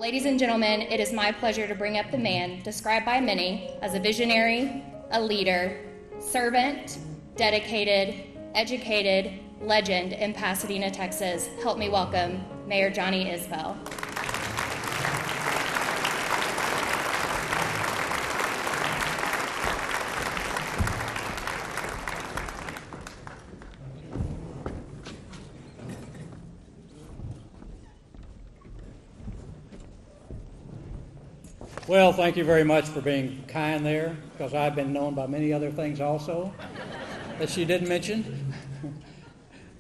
Ladies and gentlemen, it is my pleasure to bring up the man described by many as a visionary, a leader, servant, dedicated, educated, legend in Pasadena, Texas. Help me welcome Mayor Johnny Isbell. Well, thank you very much for being kind there, because I've been known by many other things also that she didn't mention.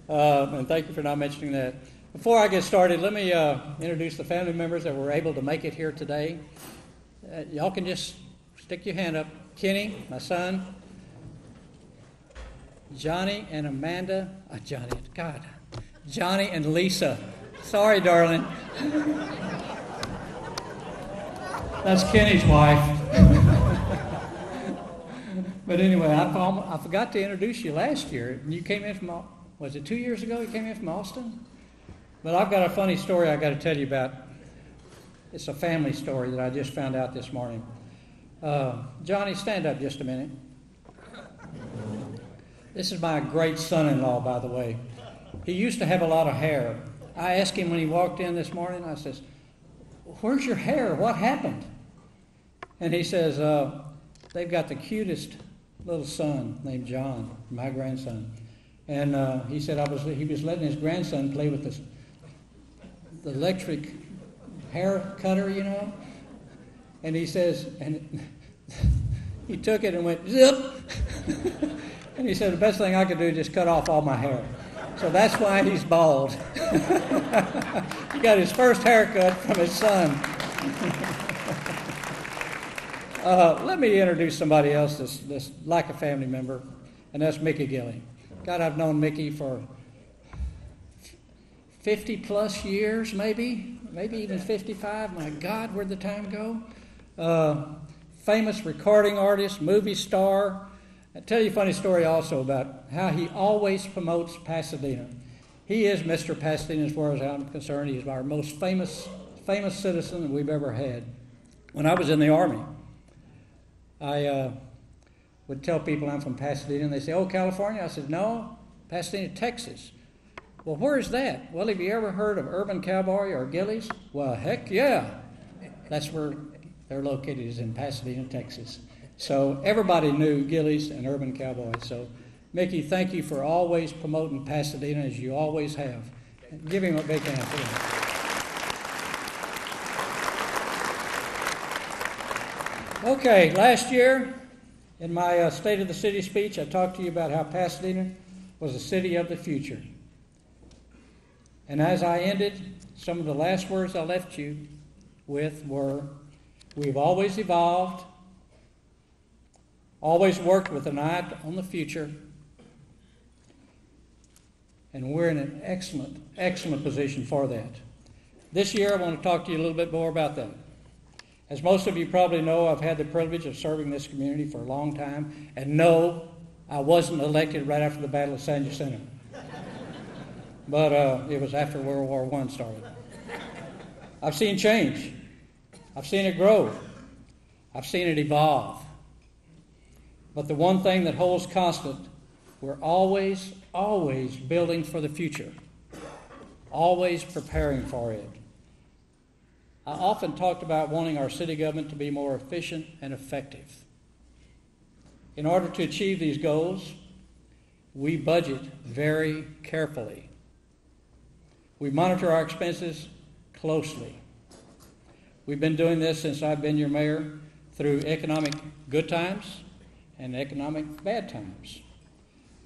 And thank you for not mentioning that. Before I get started, let me introduce the family members that were able to make it here today. Y'all can just stick your hand up. Kenny, my son, Johnny and Amanda, Johnny and Lisa. Sorry, darling. That's Kenny's wife. But anyway, I forgot to introduce you last year. You came in from, was it 2 years ago you came in from Austin? But I've got a funny story I've got to tell you about. It's a family story that I just found out this morning. Johnny, stand up just a minute. This is my great son-in-law, by the way. He used to have a lot of hair. I asked him when he walked in this morning, I says, "Where's your hair? What happened?" And he says, they've got the cutest little son named John, my grandson. And he said he was letting his grandson play with the electric hair cutter, you know. And he says, and he took it and went, zip. And he said, the best thing I could do is just cut off all my hair. So that's why he's bald. He got his first haircut from his son. Let me introduce somebody else that's like a family member, and that's Mickey Gilly. God, I've known Mickey for 50 plus years, maybe even 55. My God, where'd the time go? Famous recording artist, movie star. I'll tell you a funny story also about how he always promotes Pasadena. He is Mr. Pasadena as far as I'm concerned. He's our most famous citizen that we've ever had. When I was in the Army, I would tell people I'm from Pasadena, and they say, "Oh, California?" I said, "No, Pasadena, Texas." "Well, where's that?" "Well, have you ever heard of Urban Cowboy or Gillies?" "Well, heck yeah." That's where they're located, is in Pasadena, Texas. So everybody knew Gillies and Urban Cowboy. So, Mickey, thank you for always promoting Pasadena as you always have. Give him a big hand, please. Okay, last year in my State of the City speech, I talked to you about how Pasadena was a city of the future. And as I ended, some of the last words I left you with were, we've always evolved, always worked with an eye on the future, and we're in an excellent position for that. This year, I want to talk to you a little bit more about that. As most of you probably know, I've had the privilege of serving this community for a long time, and no, I wasn't elected right after the Battle of San Jacinto. But it was after World War I started. I've seen change. I've seen it grow. I've seen it evolve. But the one thing that holds constant, we're always building for the future, always preparing for it. I often talked about wanting our city government to be more efficient and effective. In order to achieve these goals, we budget very carefully. We monitor our expenses closely. We've been doing this since I've been your mayor through economic good times and economic bad times.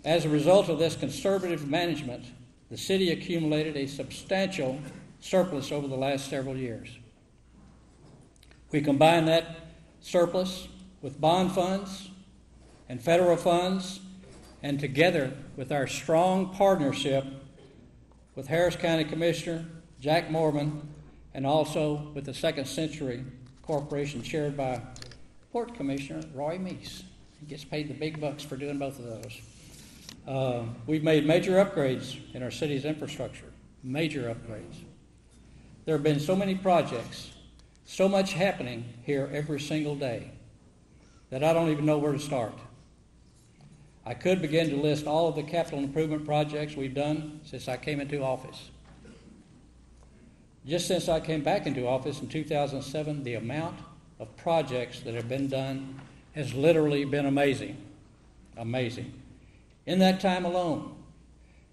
As a result of this conservative management, the city accumulated a substantial surplus over the last several years. We combine that surplus with bond funds and federal funds, and together with our strong partnership with Harris County Commissioner Jack Mormon, and also with the Second Century Corporation chaired by Port Commissioner Roy Meese. He gets paid the big bucks for doing both of those. We've made major upgrades in our city's infrastructure, major upgrades. There have been so many projects So much happening here every single day that I don't even know where to start. I could begin to list all of the capital improvement projects we've done since I came into office. Just since I came back into office in 2007, the amount of projects that have been done has literally been amazing. Amazing. In that time alone,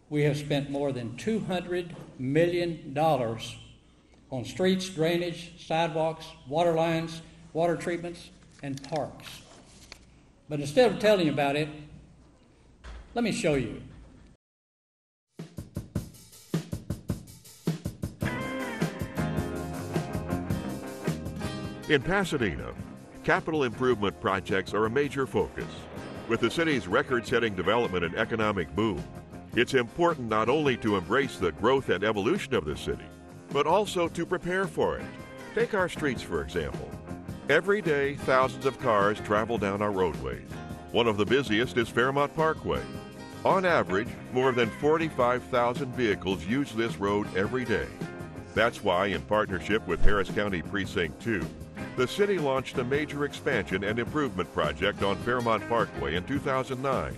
we have spent more than $200 million on streets, drainage, sidewalks, water lines, water treatments, and parks. But instead of telling you about it, let me show you. In Pasadena, capital improvement projects are a major focus. With the city's record-setting development and economic boom, it's important not only to embrace the growth and evolution of the city, but also to prepare for it. Take our streets, for example. Every day, thousands of cars travel down our roadways. One of the busiest is Fairmont Parkway. On average, more than 45,000 vehicles use this road every day. That's why, in partnership with Harris County Precinct 2, the city launched a major expansion and improvement project on Fairmont Parkway in 2009.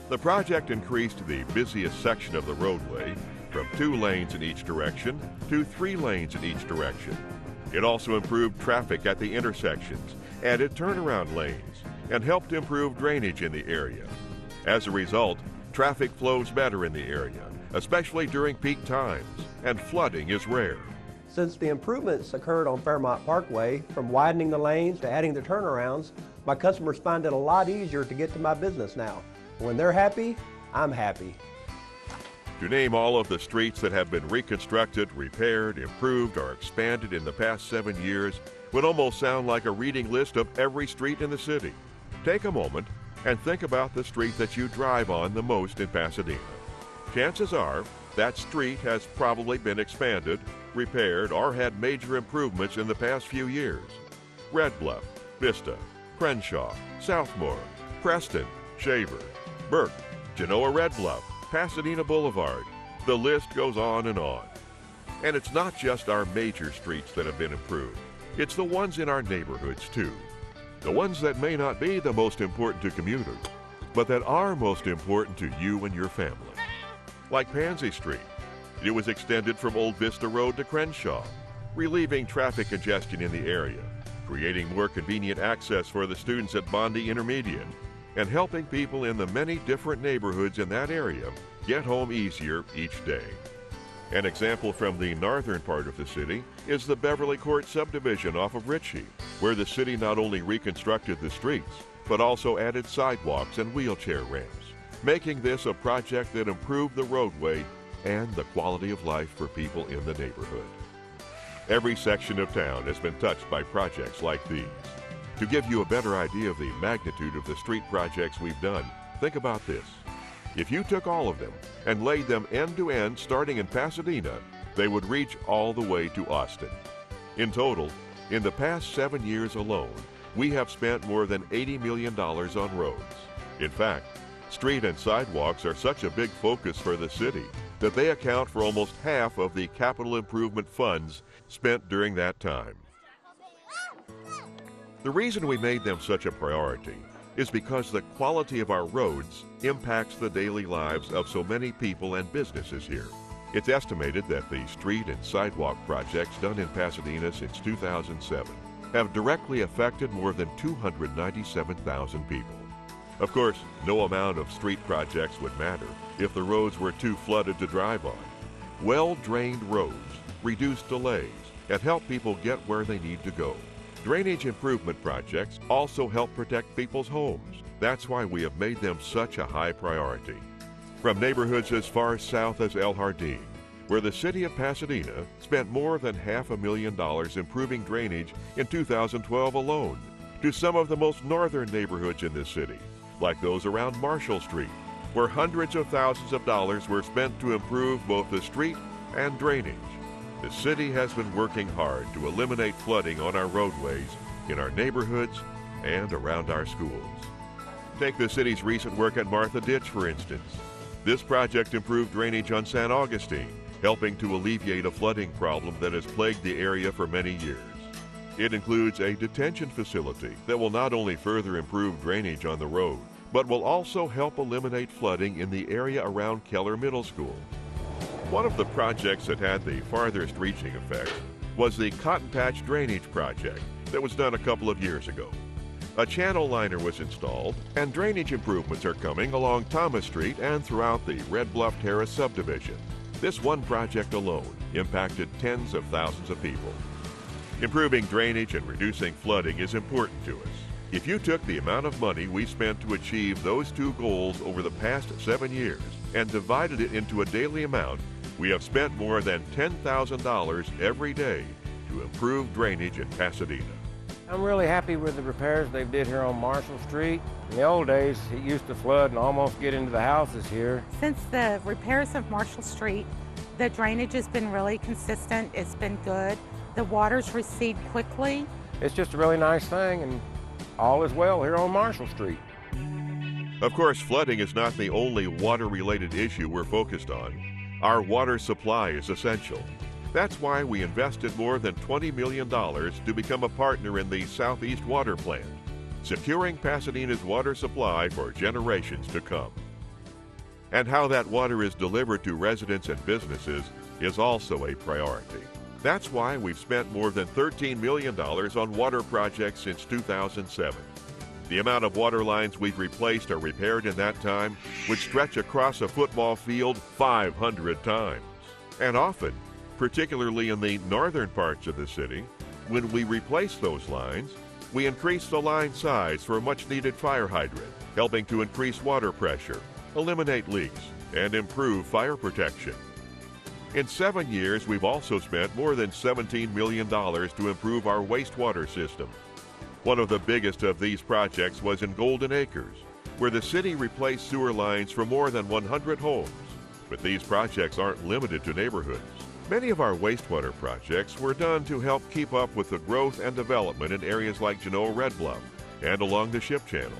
The project increased the busiest section of the roadway from 2 lanes in each direction to 3 lanes in each direction. It also improved traffic at the intersections, added turnaround lanes, and helped improve drainage in the area. As a result, traffic flows better in the area, especially during peak times, and flooding is rare. Since the improvements occurred on Fairmont Parkway, from widening the lanes to adding the turnarounds, my customers find it a lot easier to get to my business now. When they're happy, I'm happy. To name all of the streets that have been reconstructed, repaired, improved, or expanded in the past 7 years would almost sound like a reading list of every street in the city. Take a moment and think about the street that you drive on the most in Pasadena. Chances are that street has probably been expanded, repaired, or had major improvements in the past few years. Red Bluff, Vista, Crenshaw, Southmore, Preston, Shaver, Burke, Genoa Red Bluff, Pasadena Boulevard. The list goes on and on. And it's not just our major streets that have been improved. It's the ones in our neighborhoods too. The ones that may not be the most important to commuters, but that are most important to you and your family. Like Pansy Street. It was extended from Old Vista Road to Crenshaw, relieving traffic congestion in the area, creating more convenient access for the students at Bondi Intermediate, and helping people in the many different neighborhoods in that area get home easier each day. An example from the northern part of the city is the Beverly Court subdivision off of Ritchie, where the city not only reconstructed the streets, but also added sidewalks and wheelchair ramps, making this a project that improved the roadway and the quality of life for people in the neighborhood. Every section of town has been touched by projects like these. To give you a better idea of the magnitude of the street projects we've done, think about this. If you took all of them and laid them end to end starting in Pasadena, they would reach all the way to Austin. In total, in the past 7 years alone, we have spent more than $80 million on roads. In fact, street and sidewalks are such a big focus for the city that they account for almost half of the capital improvement funds spent during that time. The reason we made them such a priority is because the quality of our roads impacts the daily lives of so many people and businesses here. It's estimated that the street and sidewalk projects done in Pasadena since 2007 have directly affected more than 297,000 people. Of course, no amount of street projects would matter if the roads were too flooded to drive on. Well-drained roads reduce delays and help people get where they need to go. Drainage improvement projects also help protect people's homes. That's why we have made them such a high priority. From neighborhoods as far south as El Jardín, where the city of Pasadena spent more than $500,000 improving drainage in 2012 alone, to some of the most northern neighborhoods in this city, like those around Marshall Street, where hundreds of thousands of dollars were spent to improve both the street and drainage. The city has been working hard to eliminate flooding on our roadways, in our neighborhoods, and around our schools. Take the city's recent work at Martha Ditch, for instance. This project improved drainage on San Augustine, helping to alleviate a flooding problem that has plagued the area for many years. It includes a detention facility that will not only further improve drainage on the road, but will also help eliminate flooding in the area around Keller Middle School. One of the projects that had the farthest reaching effect was the Cotton Patch Drainage Project that was done a couple of years ago. A channel liner was installed, and drainage improvements are coming along Thomas Street and throughout the Red Bluff Terrace subdivision. This one project alone impacted tens of thousands of people. Improving drainage and reducing flooding is important to us. If you took the amount of money we spent to achieve those two goals over the past 7 years and divided it into a daily amount, we have spent more than $10,000 every day to improve drainage in Pasadena. I'm really happy with the repairs they did here on Marshall Street. In the old days, it used to flood and almost get into the houses here. Since the repairs of Marshall Street, the drainage has been really consistent. It's been good. The waters recede quickly. It's just a really nice thing, and all is well here on Marshall Street. Of course, flooding is not the only water-related issue we're focused on. Our water supply is essential. That's why we invested more than $20 million to become a partner in the Southeast Water Plant, securing Pasadena's water supply for generations to come. And how that water is delivered to residents and businesses is also a priority. That's why we've spent more than $13 million on water projects since 2007. The amount of water lines we've replaced or repaired in that time would stretch across a football field 500 times. And often, particularly in the northern parts of the city, when we replace those lines, we increase the line size for a much-needed fire hydrant, helping to increase water pressure, eliminate leaks, and improve fire protection. In 7 years, we've also spent more than $17 million to improve our wastewater system. One of the biggest of these projects was in Golden Acres, where the city replaced sewer lines for more than 100 homes. But these projects aren't limited to neighborhoods. Many of our wastewater projects were done to help keep up with the growth and development in areas like Genoa Red Bluff and along the Ship Channel.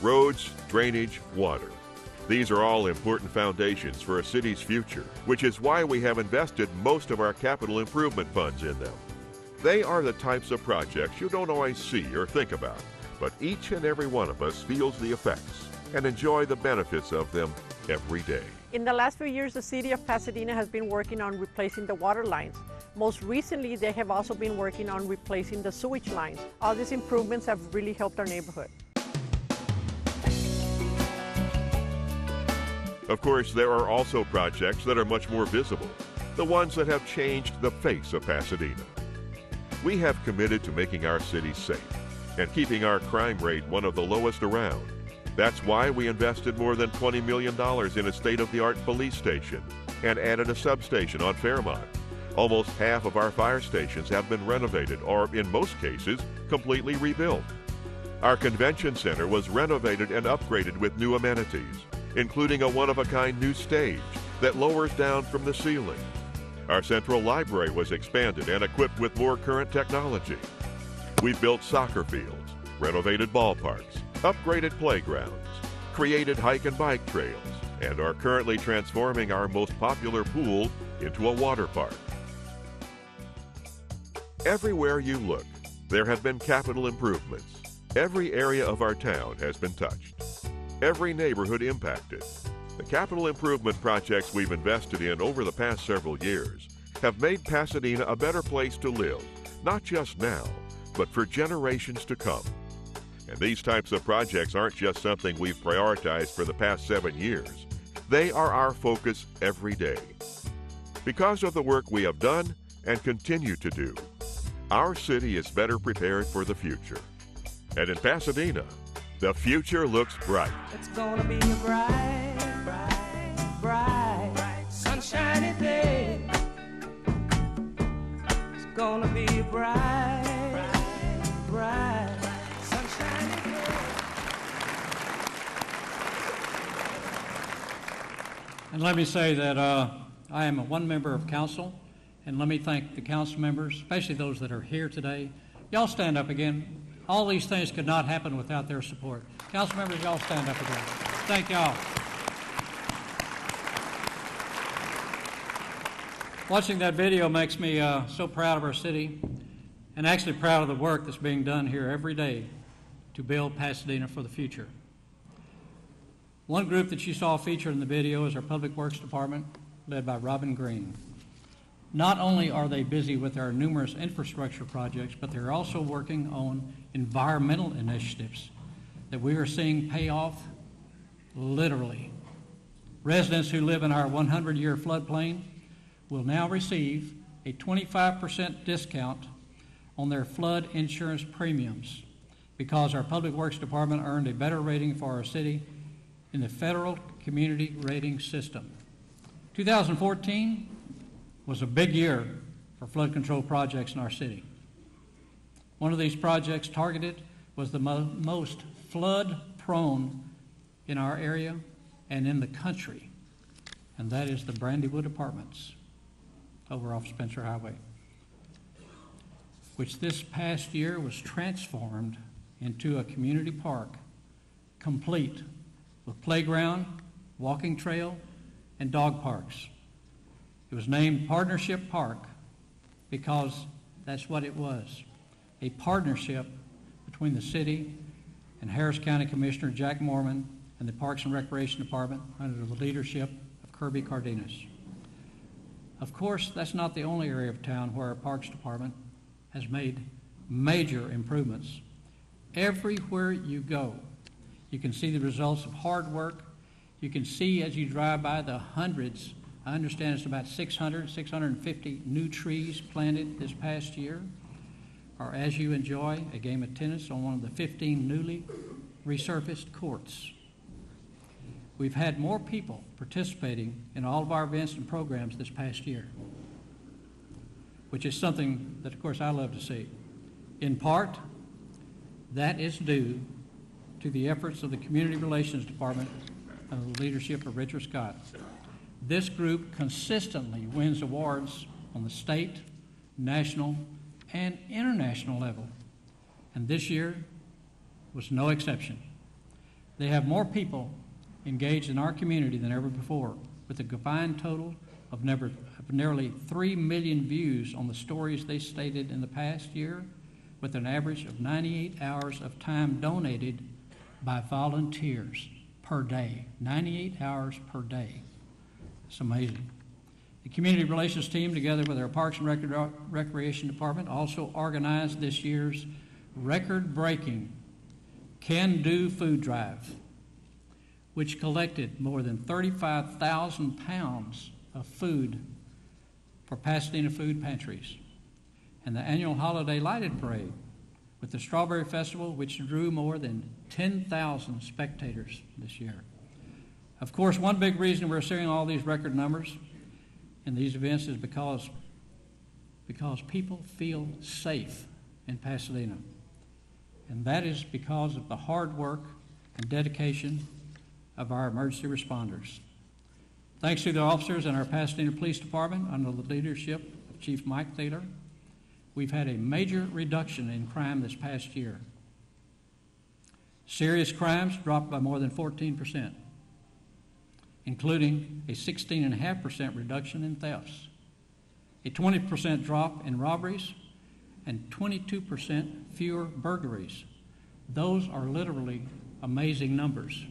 Roads, drainage, water. These are all important foundations for a city's future, which is why we have invested most of our capital improvement funds in them. They are the types of projects you don't always see or think about, but each and every one of us feels the effects and enjoy the benefits of them every day. In the last few years, the city of Pasadena has been working on replacing the water lines. Most recently, they have also been working on replacing the sewage lines. All these improvements have really helped our neighborhood. Of course, there are also projects that are much more visible, the ones that have changed the face of Pasadena. We have committed to making our city safe and keeping our crime rate one of the lowest around. That's why we invested more than $20 million in a state-of-the-art police station and added a substation on Fairmont. Almost half of our fire stations have been renovated or, in most cases, completely rebuilt. Our convention center was renovated and upgraded with new amenities, including a one-of-a-kind new stage that lowers down from the ceiling. Our central library was expanded and equipped with more current technology. We've built soccer fields, renovated ballparks, upgraded playgrounds, created hike and bike trails, and are currently transforming our most popular pool into a water park. Everywhere you look, there have been capital improvements. Every area of our town has been touched. Every neighborhood impacted. The capital improvement projects we've invested in over the past several years have made Pasadena a better place to live, not just now, but for generations to come. And these types of projects aren't just something we've prioritized for the past 7 years. They are our focus every day. Because of the work we have done and continue to do, our city is better prepared for the future. And in Pasadena, the future looks bright. It's gonna be a bright, bright, bright, sunshiny day. It's gonna be a bright, bright, sunshiny day. And let me say that I am one member of council, and let me thank the council members, especially those that are here today. Y'all stand up again. All these things could not happen without their support. Council members, y'all stand up again. Thank y'all. Watching that video makes me so proud of our city. and actually proud of the work that's being done here every day to build Pasadena for the future. One group that you saw featured in the video is our Public Works Department, led by Robin Green. Not only are they busy with our numerous infrastructure projects, but they're also working on environmental initiatives that we are seeing pay off literally. Residents who live in our 100-year floodplain will now receive a 25% discount on their flood insurance premiums because our Public Works Department earned a better rating for our city in the federal community rating system. 2014 was a big year for flood control projects in our city. One of these projects targeted was the most flood-prone in our area and in the country, and that is the Brandywood Apartments over off Spencer Highway, which this past year was transformed into a community park, complete with playground, walking trail, and dog parks. It was named Partnership Park because that's what it was, a partnership between the city and Harris County Commissioner Jack Mormon and the Parks and Recreation Department under the leadership of Kirby Cardenas. Of course, that's not the only area of town where our Parks Department has made major improvements. Everywhere you go, you can see the results of hard work. You can see as you drive by the hundreds, I understand it's about 650 new trees planted this past year, or as you enjoy a game of tennis on one of the 15 newly resurfaced courts. We've had more people participating in all of our events and programs this past year, which is something that, of course, I love to see. In part, that is due to the efforts of the Community Relations Department under the leadership of Richard Scott. This group consistently wins awards on the state, national, and international level, and this year was no exception. They have more people engaged in our community than ever before, with a combined total of nearly 3 million views on the stories they stated in the past year, with an average of 98 hours of time donated by volunteers per day. 98 hours per day. It's amazing. The Community Relations team, together with our Parks and Recreation Department, also organized this year's record-breaking Can Do Food Drive, which collected more than 35,000 pounds of food for Pasadena food pantries, and the annual Holiday Lighted Parade with the Strawberry Festival, which drew more than 10,000 spectators this year. Of course, one big reason we're seeing all these record numbers in these events is because people feel safe in Pasadena. And that is because of the hard work and dedication of our emergency responders. Thanks to the officers in our Pasadena Police Department under the leadership of Chief Mike Thaler, we've had a major reduction in crime this past year. Serious crimes dropped by more than 14%, including a 16.5% reduction in thefts, a 20% drop in robberies, and 22% fewer burglaries. Those are literally amazing numbers,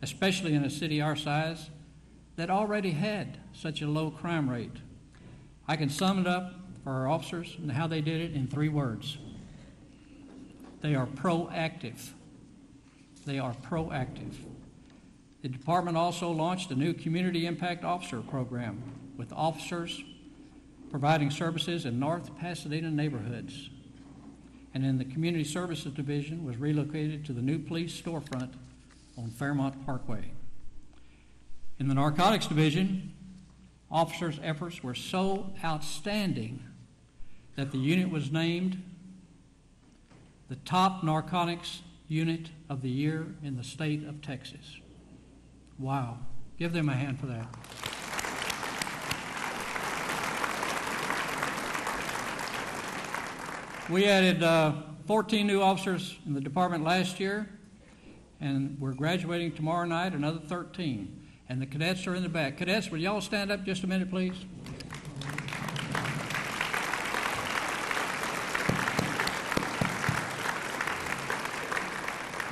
especially in a city our size that already had such a low crime rate. I can sum it up for our officers and how they did it in 3 words. They are proactive. They are proactive. The department also launched a new Community Impact Officer program with officers providing services in North Pasadena neighborhoods. And in the Community Services Division was relocated to the new police storefront on Fairmont Parkway. In the Narcotics Division, officers' efforts were so outstanding that the unit was named the top narcotics unit of the year in the state of Texas. Wow. Give them a hand for that. We added 14 new officers in the department last year, and we're graduating tomorrow night, another 13. And the cadets are in the back. Cadets, will y'all stand up just a minute, please?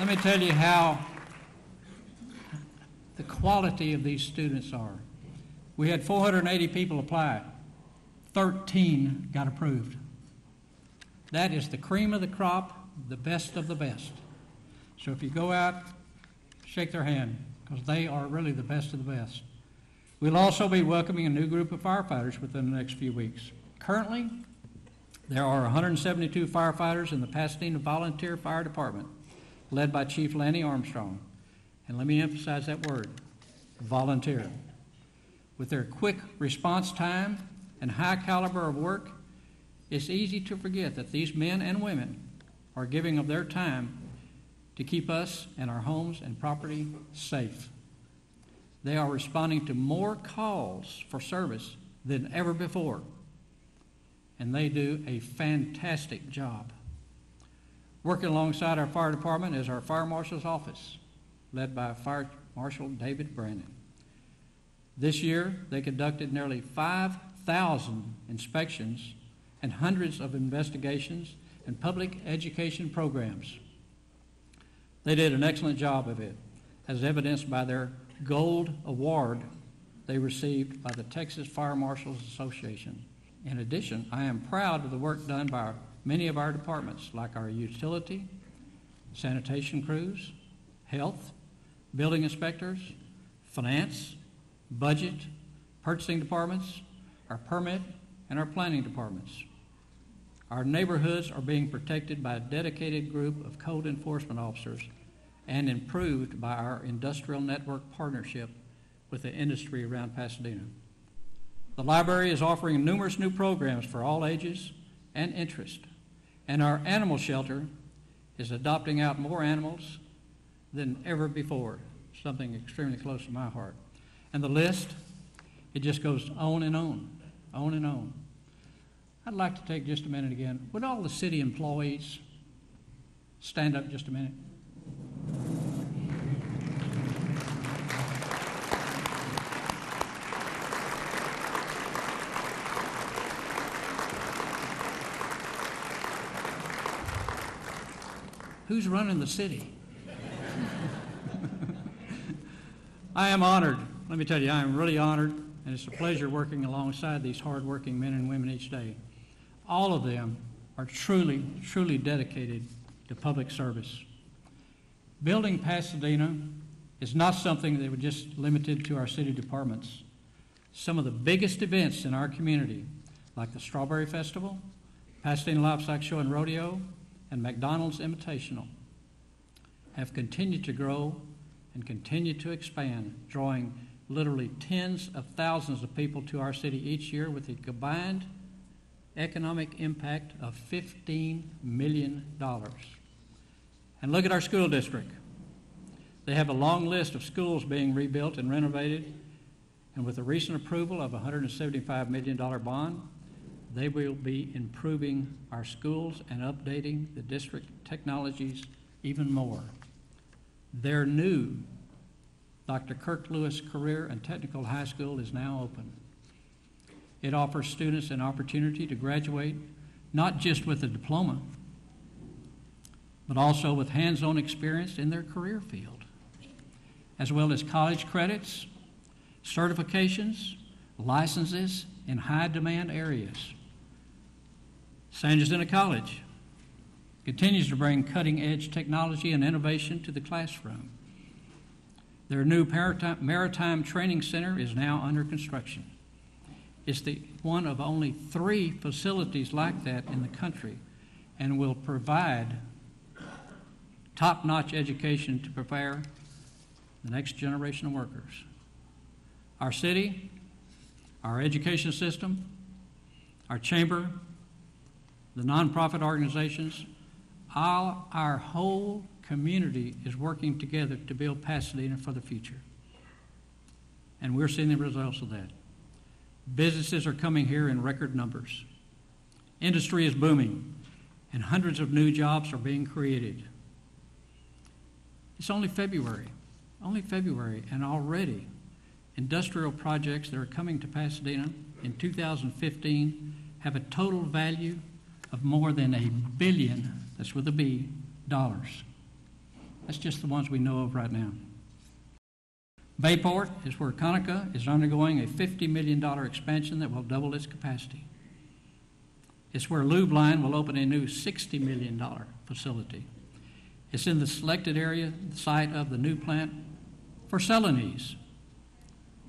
let me tell you how the quality of these students are. We had 480 people apply. 13 got approved. That is the cream of the crop, the best of the best. So if you go out, shake their hand, because they are really the best of the best. We'll also be welcoming a new group of firefighters within the next few weeks. Currently, there are 172 firefighters in the Pasadena Volunteer Fire Department, led by Chief Lanny Armstrong. And let me emphasize that word, volunteer. With their quick response time and high caliber of work, it's easy to forget that these men and women are giving of their time to keep us and our homes and property safe. They are responding to more calls for service than ever before, and they do a fantastic job. Working alongside our fire department is our fire marshal's office, led by Fire Marshal David Brandon. This year, they conducted nearly 5,000 inspections and hundreds of investigations and public education programs. They did an excellent job of it, as evidenced by their Gold Award they received by the Texas Fire Marshals Association. In addition, I am proud of the work done by many of our departments, like our utility, sanitation crews, health, building inspectors, finance, budget, purchasing departments, our permit, and our planning departments. Our neighborhoods are being protected by a dedicated group of code enforcement officers and improved by our industrial network partnership with the industry around Pasadena. The library is offering numerous new programs for all ages and interest, and our animal shelter is adopting out more animals than ever before, something extremely close to my heart. And the list, it just goes on and on, on and on. I'd like to take just a minute again. Would all the city employees stand up just a minute? Who's running the city? I am honored. Let me tell you, I am really honored, and it's a pleasure working alongside these hardworking men and women each day. All of them are truly, truly dedicated to public service. Building Pasadena is not something that was just limited to our city departments. Some of the biggest events in our community, like the Strawberry Festival, Pasadena Livestock Show and Rodeo, and McDonald's Invitational, have continued to grow and continue to expand, drawing literally tens of thousands of people to our city each year with a combined economic impact of $15 million. And look at our school district. They have a long list of schools being rebuilt and renovated, and with the recent approval of a $175 million bond, they will be improving our schools and updating the district technologies even more. Their new Dr. Kirk Lewis Career and Technical High School is now open. It offers students an opportunity to graduate not just with a diploma, but also with hands-on experience in their career field, as well as college credits, certifications, licenses in high-demand areas. San Jacinto College continues to bring cutting-edge technology and innovation to the classroom. Their new Maritime Training Center is now under construction. It's the one of only 3 facilities like that in the country, and will provide top-notch education to prepare the next generation of workers. Our city, our education system, our chamber, the nonprofit organizations, our whole community is working together to build Pasadena for the future. And we're seeing the results of that. Businesses are coming here in record numbers. Industry is booming, and hundreds of new jobs are being created. It's only February, and already industrial projects that are coming to Pasadena in 2015 have a total value of more than $1 billion, that's with a B, dollars. That's just the ones we know of right now. Bayport is where Conaca is undergoing a $50 million expansion that will double its capacity. It's where Lube Line will open a new $60 million facility. It's in the selected area, the site of the new plant for Celanese,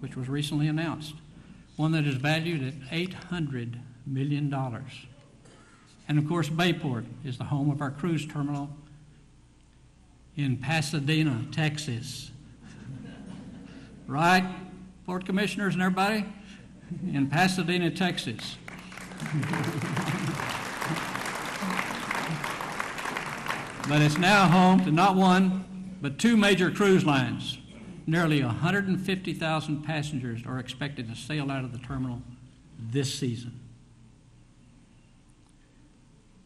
which was recently announced, one that is valued at $800 million. And of course, Bayport is the home of our cruise terminal in Pasadena, Texas. Right, Port Commissioners and everybody? In Pasadena, Texas. But it's now home to not one, but two major cruise lines. Nearly 150,000 passengers are expected to sail out of the terminal this season.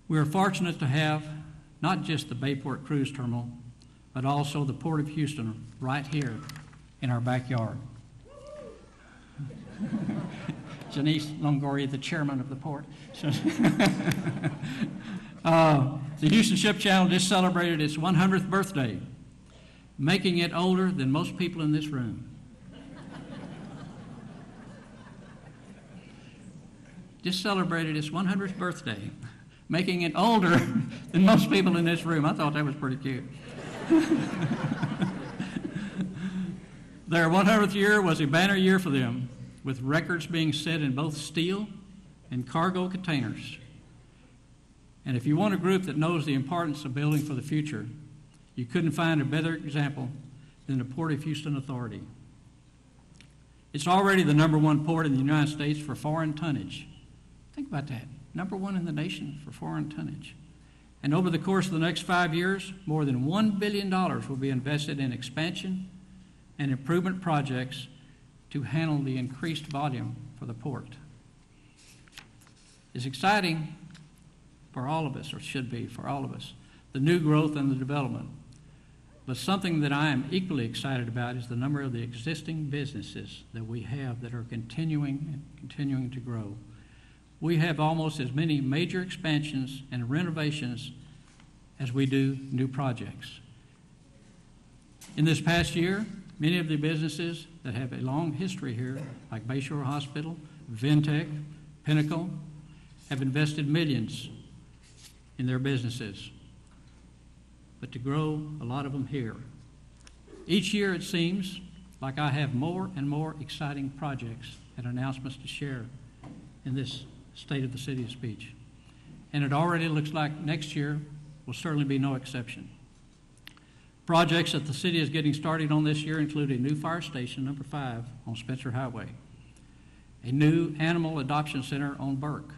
We are fortunate to have not just the Bayport Cruise Terminal, but also the Port of Houston right here in our backyard. Janice Longoria, the chairman of the port. The Houston Ship Channel just celebrated its 100th birthday, making it older than most people in this room. Just celebrated its 100th birthday, making it older than most people in this room. I thought that was pretty cute. Their 100th year was a banner year for them, with records being set in both steel and cargo containers. And if you want a group that knows the importance of building for the future, you couldn't find a better example than the Port of Houston Authority. It's already the #1 port in the United States for foreign tonnage. Think about that, #1 in the nation for foreign tonnage. And over the course of the next 5 years, more than $1 billion will be invested in expansion and improvement projects to handle the increased volume for the port. It's exciting for all of us, or should be for all of us, the new growth and the development. But something that I am equally excited about is the number of the existing businesses that we have that are continuing to grow. We have almost as many major expansions and renovations as we do new projects. In this past year, many of the businesses that have a long history here, like Bayshore Hospital, Ventec, Pinnacle, have invested millions in their businesses, but to grow a lot of them here. Each year it seems like I have more and more exciting projects and announcements to share in this State of the City speech. And it already looks like next year will certainly be no exception. Projects that the city is getting started on this year include a new fire station, number 5, on Spencer Highway, a new animal adoption center on Burke,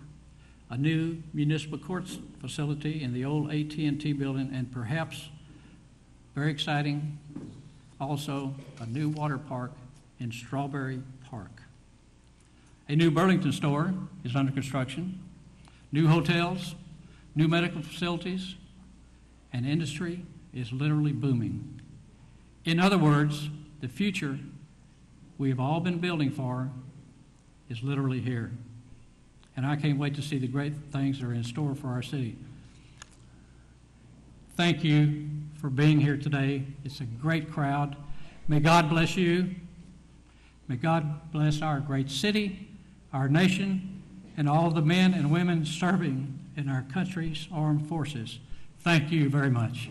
a new municipal courts facility in the old AT&T building, and perhaps, very exciting, also a new water park in Strawberry Park. A new Burlington store is under construction, new hotels, new medical facilities, and industry is literally booming. In other words, the future we have all been building for is literally here. And I can't wait to see the great things that are in store for our city. Thank you for being here today. It's a great crowd. May God bless you. May God bless our great city, our nation, and all the men and women serving in our country's armed forces. Thank you very much.